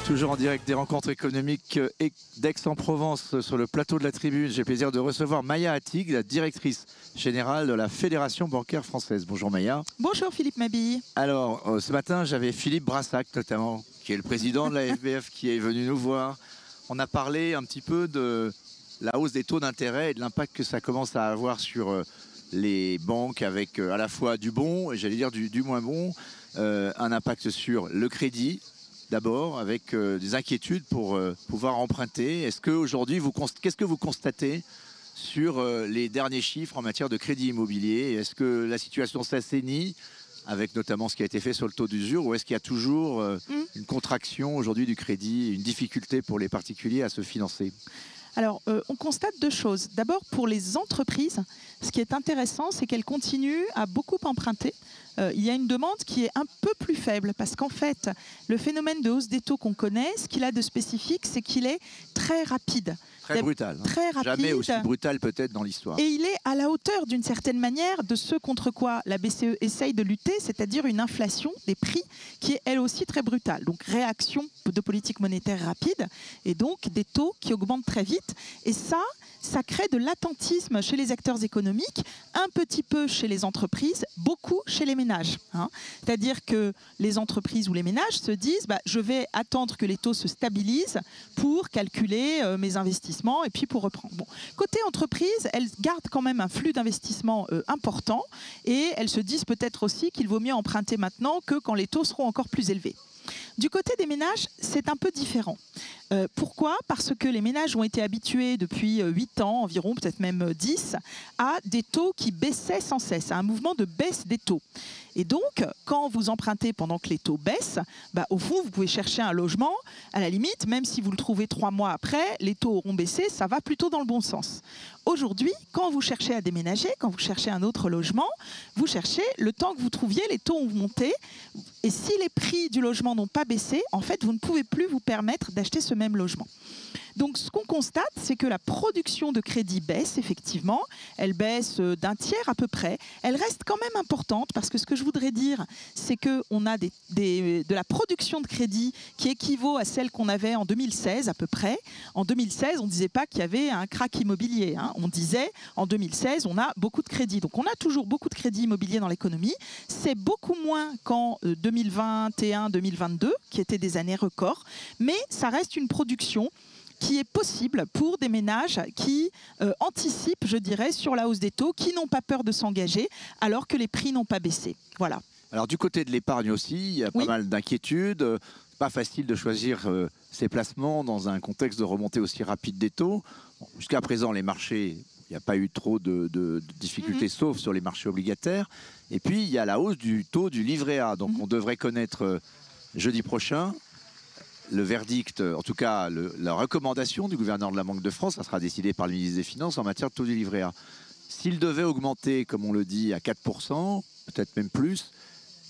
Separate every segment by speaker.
Speaker 1: Toujours en direct des rencontres économiques d'Aix-en-Provence sur le plateau de la Tribune. J'ai le plaisir de recevoir Maya Attig, la directrice générale de la Fédération bancaire française. Bonjour Maya.
Speaker 2: Bonjour Philippe Mabille.
Speaker 1: Alors ce matin j'avais Philippe Brassac notamment, qui est le président de la FBF, qui est venu nous voir. On a parlé un petit peu de la hausse des taux d'intérêt et de l'impact que ça commence à avoir sur les banques, avec à la fois du bon et j'allais dire du moins bon, un impact sur le crédit. D'abord, avec des inquiétudes pour pouvoir emprunter. Est-ce qu'aujourd'hui, qu'est-ce que vous constatez sur les derniers chiffres en matière de crédit immobilier? Est-ce que la situation s'assainit, avec notamment ce qui a été fait sur le taux d'usure, ou est-ce qu'il y a toujours une contraction aujourd'hui du crédit, une difficulté pour les particuliers à se financer?
Speaker 2: Alors, on constate deux choses. D'abord, pour les entreprises, ce qui est intéressant, c'est qu'elles continuent à beaucoup emprunter. Il y a une demande qui est un peu plus faible parce qu'en fait, le phénomène de hausse des taux qu'on connaît, ce qu'il a de spécifique, c'est qu'il est très rapide.
Speaker 1: Très brutal.
Speaker 2: Très rapide.
Speaker 1: Jamais aussi brutal peut-être dans l'histoire.
Speaker 2: Et il est à la hauteur d'une certaine manière de ce contre quoi la BCE essaye de lutter, c'est-à-dire une inflation des prix qui est elle aussi très brutale. Donc réaction de politique monétaire rapide et donc des taux qui augmentent très vite. Et ça crée de l'attentisme chez les acteurs économiques, un petit peu chez les entreprises, beaucoup chez les ménages. C'est-à-dire que les entreprises ou les ménages se disent je vais attendre que les taux se stabilisent pour calculer mes investissements et puis pour reprendre. Bon. Côté entreprise, elles gardent quand même un flux d'investissement important et elles se disent peut-être aussi qu'il vaut mieux emprunter maintenant que quand les taux seront encore plus élevés. Du côté des ménages, c'est un peu différent. Pourquoi? Parce que les ménages ont été habitués depuis 8 ans environ, peut-être même 10, à des taux qui baissaient sans cesse, à un mouvement de baisse des taux. Et donc, quand vous empruntez pendant que les taux baissent, au fond, vous pouvez chercher un logement. À la limite, même si vous le trouvez 3 mois après, les taux auront baissé, ça va plutôt dans le bon sens. Aujourd'hui, quand vous cherchez à déménager, quand vous cherchez un autre logement, vous cherchez le temps que vous trouviez, les taux ont monté. Et si les prix du logement n'ont pas baissé, en fait, vous ne pouvez plus vous permettre d'acheter ce même logement. Donc, ce qu'on constate, c'est que la production de crédit baisse, effectivement. Elle baisse d'un tiers à peu près. Elle reste quand même importante parce que ce que je voudrais dire, c'est qu'on a de la production de crédit qui équivaut à celle qu'on avait en 2016 à peu près. En 2016, on ne disait pas qu'il y avait un krach immobilier. On disait, en 2016, on a beaucoup de crédit. Donc, on a toujours beaucoup de crédit immobilier dans l'économie. C'est beaucoup moins qu'en 2021-2022, qui étaient des années records. Mais ça reste une production qui est possible pour des ménages qui anticipent, je dirais, sur la hausse des taux, qui n'ont pas peur de s'engager alors que les prix n'ont pas baissé. Voilà. Alors
Speaker 1: du côté de l'épargne aussi, il y a pas mal d'inquiétudes. Pas facile de choisir ses placements dans un contexte de remontée aussi rapide des taux. Bon, jusqu'à présent, les marchés, il n'y a pas eu trop de difficultés, sauf sur les marchés obligataires. Et puis, il y a la hausse du taux du livret A. Donc, on devrait connaître jeudi prochain le verdict, en tout cas la recommandation du gouverneur de la Banque de France. Ça sera décidé par le ministre des Finances en matière de taux du livret A. S'il devait augmenter, comme on le dit, à 4%, peut-être même plus,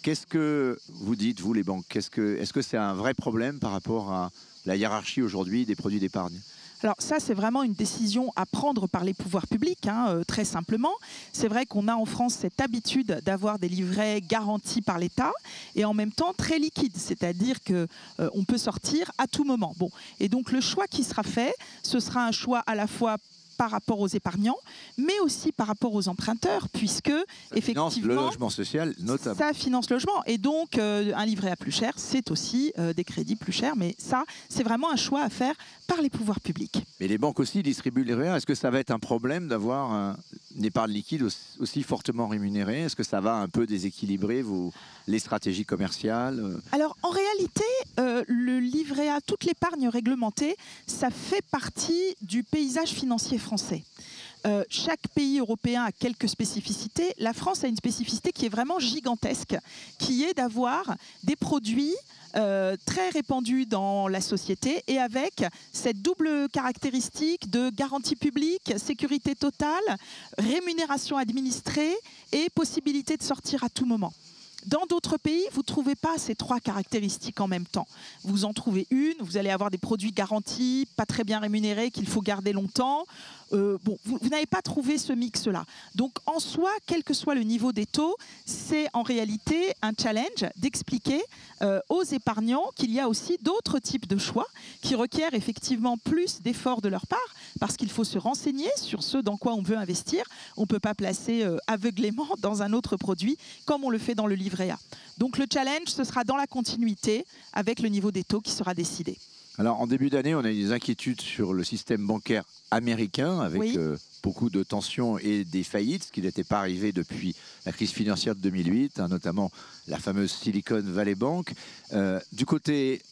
Speaker 1: qu'est-ce que vous dites, vous les banques? Est-ce que c'est un vrai problème par rapport à la hiérarchie aujourd'hui des produits d'épargne?
Speaker 2: Alors ça, c'est vraiment une décision à prendre par les pouvoirs publics, très simplement. C'est vrai qu'on a en France cette habitude d'avoir des livrets garantis par l'État et en même temps très liquides, c'est-à-dire qu'on peut sortir à tout moment. Bon. Et donc le choix qui sera fait, ce sera un choix à la fois par rapport aux épargnants, mais aussi par rapport aux emprunteurs, puisque
Speaker 1: ça
Speaker 2: effectivement,
Speaker 1: finance le logement social, notamment.
Speaker 2: Ça finance le logement. Et donc, un livret A plus cher, c'est aussi des crédits plus chers. Mais ça, c'est vraiment un choix à faire par les pouvoirs publics.
Speaker 1: Mais les banques aussi distribuent le livret A. Est-ce que ça va être un problème d'avoir une épargne liquide aussi fortement rémunérée? Est-ce que ça va un peu déséquilibrer les stratégies commerciales?
Speaker 2: Alors, en réalité, le livret A, toute l'épargne réglementée, ça fait partie du paysage financier français. Chaque pays européen a quelques spécificités. La France a une spécificité qui est vraiment gigantesque, qui est d'avoir des produits très répandus dans la société et avec cette double caractéristique de garantie publique, sécurité totale, rémunération administrée et possibilité de sortir à tout moment. Dans d'autres pays, vous ne trouvez pas ces 3 caractéristiques en même temps. Vous en trouvez une, vous allez avoir des produits garantis, pas très bien rémunérés, qu'il faut garder longtemps. Vous n'avez pas trouvé ce mix-là. Donc en soi, quel que soit le niveau des taux, c'est en réalité un challenge d'expliquer aux épargnants qu'il y a aussi d'autres types de choix qui requièrent effectivement plus d'efforts de leur part, parce qu'il faut se renseigner sur ce dans quoi on veut investir. On ne peut pas placer aveuglément dans un autre produit comme on le fait dans le livret A. Donc le challenge, ce sera dans la continuité avec le niveau des taux qui sera décidé.
Speaker 1: Alors, en début d'année, on a eu des inquiétudes sur le système bancaire américain avec beaucoup de tensions et des faillites, ce qui n'était pas arrivé depuis la crise financière de 2008, notamment la fameuse Silicon Valley Bank. Du côté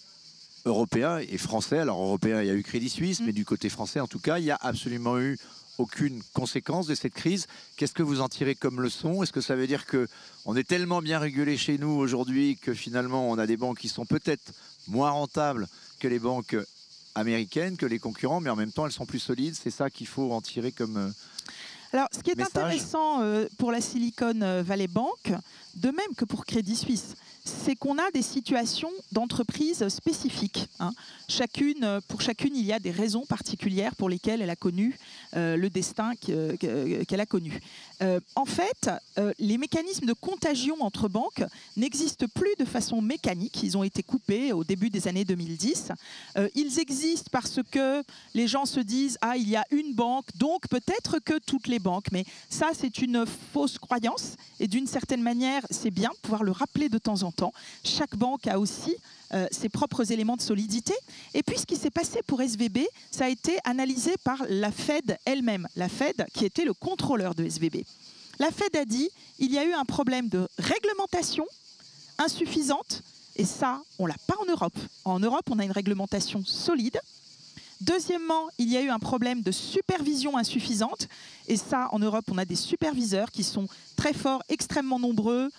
Speaker 1: européen et français, alors européen, il y a eu Crédit Suisse, mais du côté français, en tout cas, il n'y a absolument eu aucune conséquence de cette crise. Qu'est-ce que vous en tirez comme leçon? Est-ce que ça veut dire qu'on est tellement bien régulé chez nous aujourd'hui que finalement, on a des banques qui sont peut-être moins rentables que les banques américaines, que les concurrents, mais en même temps, elles sont plus solides. C'est ça qu'il faut en tirer comme
Speaker 2: Alors, ce qui est
Speaker 1: message.
Speaker 2: Intéressant pour la Silicon Valley Bank, de même que pour Crédit Suisse, c'est qu'on a des situations d'entreprises spécifiques. Pour chacune, il y a des raisons particulières pour lesquelles elle a connu le destin qu'elle a connu. En fait, les mécanismes de contagion entre banques n'existent plus de façon mécanique. Ils ont été coupés au début des années 2010. Ils existent parce que les gens se disent « Ah, il y a une banque, donc peut-être que toutes les banques ». Mais ça, c'est une fausse croyance. Et d'une certaine manière, c'est bien de pouvoir le rappeler de temps en temps. Chaque banque a aussi ses propres éléments de solidité. Et puis, ce qui s'est passé pour SVB, ça a été analysé par la Fed elle-même. La Fed, qui était le contrôleur de SVB. La Fed a dit il y a eu un problème de réglementation insuffisante. Et ça, on ne l'a pas en Europe. En Europe, on a une réglementation solide. Deuxièmement, il y a eu un problème de supervision insuffisante. Et ça, en Europe, on a des superviseurs qui sont très forts, extrêmement nombreux,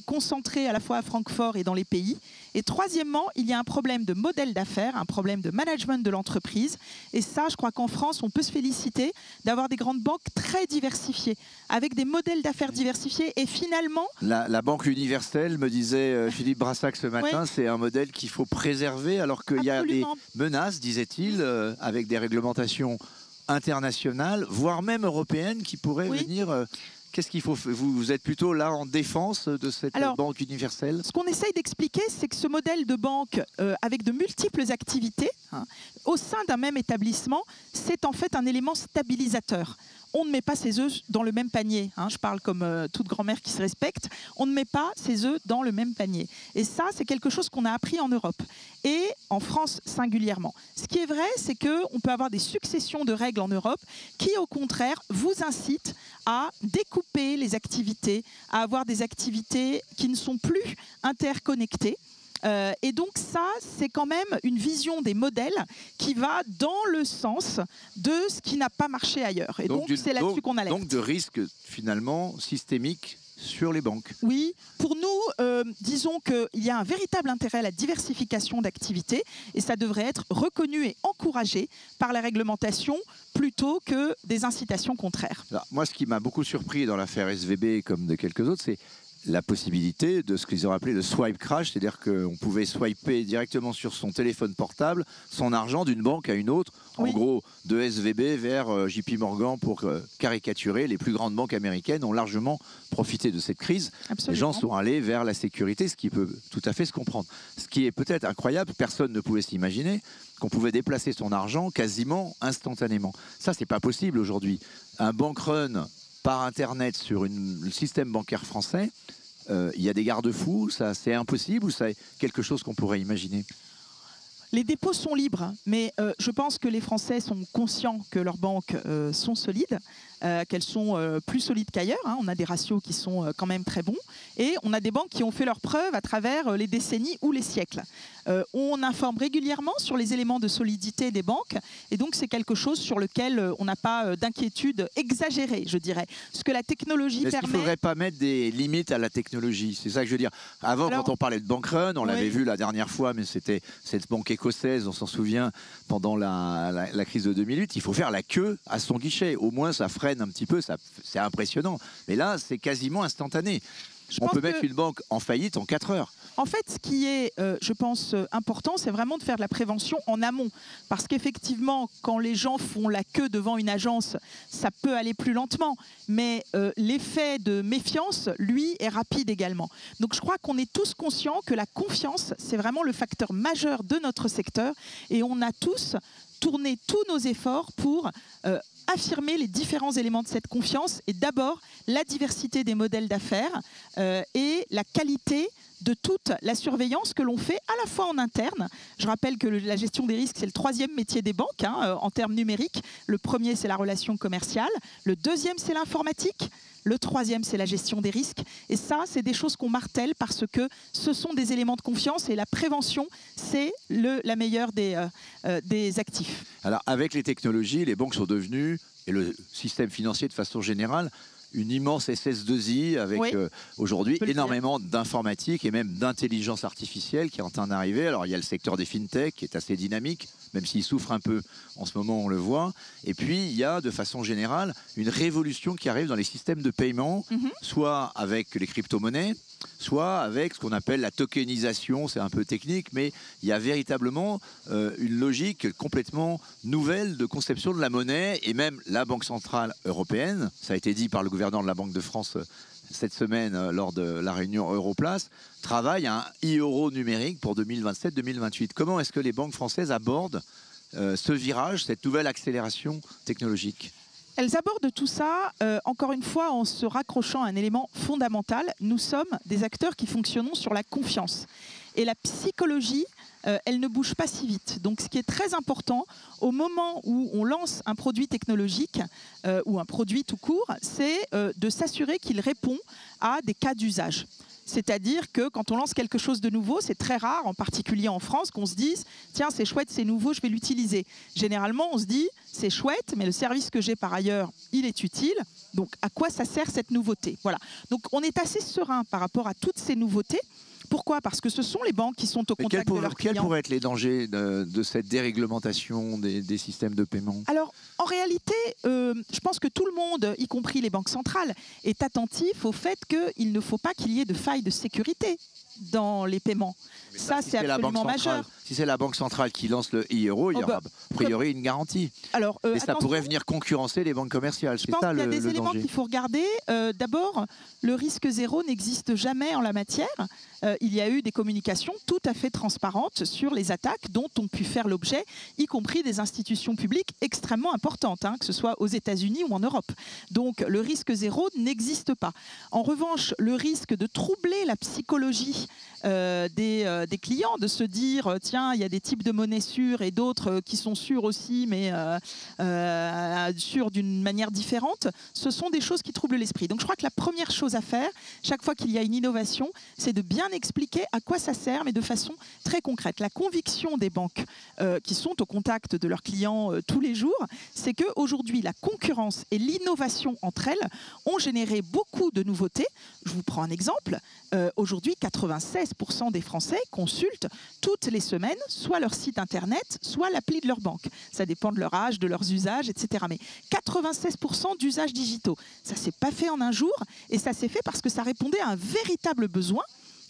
Speaker 2: concentrés à la fois à Francfort et dans les pays. Et troisièmement, il y a un problème de modèle d'affaires, un problème de management de l'entreprise. Et ça, je crois qu'en France, on peut se féliciter d'avoir des grandes banques très diversifiées, avec des modèles d'affaires diversifiés. Et finalement...
Speaker 1: La Banque universelle, me disait Philippe Brassac ce matin, c'est un modèle qu'il faut préserver, alors qu'il y a des menaces, disait-il, avec des réglementations internationales, voire même européennes, qui pourraient venir... Qu'est-ce qu'il faut? Vous êtes plutôt là en défense de cette banque universelle?
Speaker 2: Ce qu'on essaye d'expliquer, c'est que ce modèle de banque avec de multiples activités au sein d'un même établissement, c'est en fait un élément stabilisateur. On ne met pas ses œufs dans le même panier. Je parle comme toute grand-mère qui se respecte. On ne met pas ses œufs dans le même panier. Et ça, c'est quelque chose qu'on a appris en Europe et en France singulièrement. Ce qui est vrai, c'est qu'on peut avoir des successions de règles en Europe qui, au contraire, vous incitent à découper les activités, à avoir des activités qui ne sont plus interconnectées. Et donc ça, c'est quand même une vision des modèles qui va dans le sens de ce qui n'a pas marché ailleurs. Et donc c'est là-dessus qu'on alerte.
Speaker 1: Donc de risques finalement systémiques sur les banques.
Speaker 2: Oui, pour nous, disons qu'il y a un véritable intérêt à la diversification d'activités et ça devrait être reconnu et encouragé par la réglementation plutôt que des incitations contraires.
Speaker 1: Alors, moi, ce qui m'a beaucoup surpris dans l'affaire SVB comme de quelques autres, c'est la possibilité de ce qu'ils ont appelé le swipe crash, c'est-à-dire qu'on pouvait swiper directement sur son téléphone portable son argent d'une banque à une autre, en gros de SVB vers JP Morgan pour caricaturer. Les plus grandes banques américaines ont largement profité de cette crise.
Speaker 2: Absolument.
Speaker 1: Les gens sont allés vers la sécurité, ce qui peut tout à fait se comprendre. Ce qui est peut-être incroyable, personne ne pouvait s'imaginer qu'on pouvait déplacer son argent quasiment instantanément. Ça, c'est pas possible aujourd'hui. Un bank run par Internet sur le système bancaire français, il y a des garde-fous, ça c'est impossible ou c'est quelque chose qu'on pourrait imaginer?
Speaker 2: Les dépôts sont libres, mais je pense que les Français sont conscients que leurs banques sont solides, qu'elles sont plus solides qu'ailleurs. On a des ratios qui sont quand même très bons. Et on a des banques qui ont fait leurs preuves à travers les décennies ou les siècles. On informe régulièrement sur les éléments de solidité des banques. Et donc, c'est quelque chose sur lequel on n'a pas d'inquiétude exagérée, je dirais. Ce que la technologie permet...
Speaker 1: Est-ce qu'il ne faudrait pas mettre des limites à la technologie? C'est ça que je veux dire. Avant, quand on parlait de bank run, on l'avait vu la dernière fois, mais c'était cette banque écossaise, on s'en souvient, pendant la crise de 2008. Il faut faire la queue à son guichet. Au moins, ça freine un petit peu, c'est impressionnant. Mais là, c'est quasiment instantané. On peut mettre une banque en faillite en 4 heures.
Speaker 2: En fait, ce qui est, je pense, important, c'est vraiment de faire de la prévention en amont. Parce qu'effectivement, quand les gens font la queue devant une agence, ça peut aller plus lentement. Mais l'effet de méfiance, lui, est rapide également. Donc je crois qu'on est tous conscients que la confiance, c'est vraiment le facteur majeur de notre secteur. Et on a tous tourné tous nos efforts pour affirmer les différents éléments de cette confiance. Et d'abord, la diversité des modèles d'affaires et la qualité de toute la surveillance que l'on fait à la fois en interne. Je rappelle que la gestion des risques, c'est le 3e métier des banques en termes numériques. Le premier, c'est la relation commerciale. Le 2e, c'est l'informatique. Le 3e, c'est la gestion des risques. Et ça, c'est des choses qu'on martèle parce que ce sont des éléments de confiance et la prévention, c'est la meilleure des actifs.
Speaker 1: Alors, avec les technologies, les banques sont devenues, et le système financier de façon générale, une immense SS2I avec aujourd'hui énormément d'informatique et même d'intelligence artificielle qui est en train d'arriver. Alors il y a le secteur des fintech qui est assez dynamique, même s'il souffre un peu en ce moment, on le voit. Et puis il y a de façon générale une révolution qui arrive dans les systèmes de paiement, soit avec les crypto-monnaies, soit avec ce qu'on appelle la tokenisation, c'est un peu technique, mais il y a véritablement une logique complètement nouvelle de conception de la monnaie, et même la Banque Centrale Européenne, ça a été dit par le gouverneur de la Banque de France cette semaine lors de la réunion Europlace, travaille à un e-euro numérique pour 2027-2028. Comment est-ce que les banques françaises abordent ce virage, cette nouvelle accélération technologique ?
Speaker 2: Elles abordent tout ça, encore une fois, en se raccrochant à un élément fondamental. Nous sommes des acteurs qui fonctionnons sur la confiance. Et la psychologie, elle ne bouge pas si vite. Donc ce qui est très important, au moment où on lance un produit technologique ou un produit tout court, c'est de s'assurer qu'il répond à des cas d'usage. C'est-à-dire que quand on lance quelque chose de nouveau, c'est très rare, en particulier en France, qu'on se dise « Tiens, c'est chouette, c'est nouveau, je vais l'utiliser ». Généralement, on se dit « C'est chouette, mais le service que j'ai par ailleurs, il est utile. Donc, à quoi ça sert cette nouveauté ?» Voilà. Donc, on est assez serein par rapport à toutes ces nouveautés. Pourquoi ? Parce que ce sont les banques qui sont au contact de leurs clients.
Speaker 1: Quels pourraient être les dangers de cette déréglementation des systèmes de paiement ?
Speaker 2: Alors, en réalité, je pense que tout le monde, y compris les banques centrales, est attentif au fait qu'il ne faut pas qu'il y ait de failles de sécurité dans les paiements. Ça, c'est absolument majeur.
Speaker 1: Si c'est la Banque centrale qui lance le e-euro, il y aura a priori une garantie.
Speaker 2: Alors,
Speaker 1: et ça pourrait venir concurrencer les banques commerciales.
Speaker 2: Je pense qu'il y a des éléments qu'il faut regarder. D'abord, le risque zéro n'existe jamais en la matière. Il y a eu des communications tout à fait transparentes sur les attaques dont ont pu faire l'objet, y compris des institutions publiques extrêmement importantes, que ce soit aux États-Unis ou en Europe. Donc, le risque zéro n'existe pas. En revanche, le risque de troubler la psychologie des clients, de se dire tiens, il y a des types de monnaies sûres et d'autres qui sont sûrs aussi, mais sûrs d'une manière différente, ce sont des choses qui troublent l'esprit. Donc je crois que la première chose à faire, chaque fois qu'il y a une innovation, c'est de bien expliquer à quoi ça sert, mais de façon très concrète. La conviction des banques qui sont au contact de leurs clients tous les jours, c'est qu'aujourd'hui, la concurrence et l'innovation entre elles ont généré beaucoup de nouveautés. Je vous prends un exemple. Aujourd'hui, 96% des Français consultent toutes les semaines soit leur site internet, soit l'appli de leur banque. Ça dépend de leur âge, de leurs usages, etc. Mais 96% d'usages digitaux. Ça ne s'est pas fait en un jour et ça s'est fait parce que ça répondait à un véritable besoin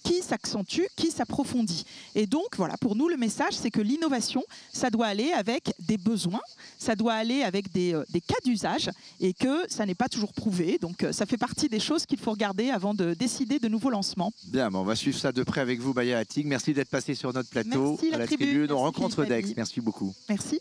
Speaker 2: qui s'accentue, qui s'approfondit. Et donc, voilà, pour nous, le message, c'est que l'innovation, ça doit aller avec des besoins, ça doit aller avec des cas d'usage et que ça n'est pas toujours prouvé. Donc, ça fait partie des choses qu'il faut regarder avant de décider de nouveaux lancements.
Speaker 1: Bien, on va suivre ça de près avec vous, Baya Hatig. Merci d'être passé sur notre plateau.
Speaker 2: Merci,
Speaker 1: à la tribune. On rencontre
Speaker 2: Dex.
Speaker 1: Merci beaucoup.
Speaker 2: Merci.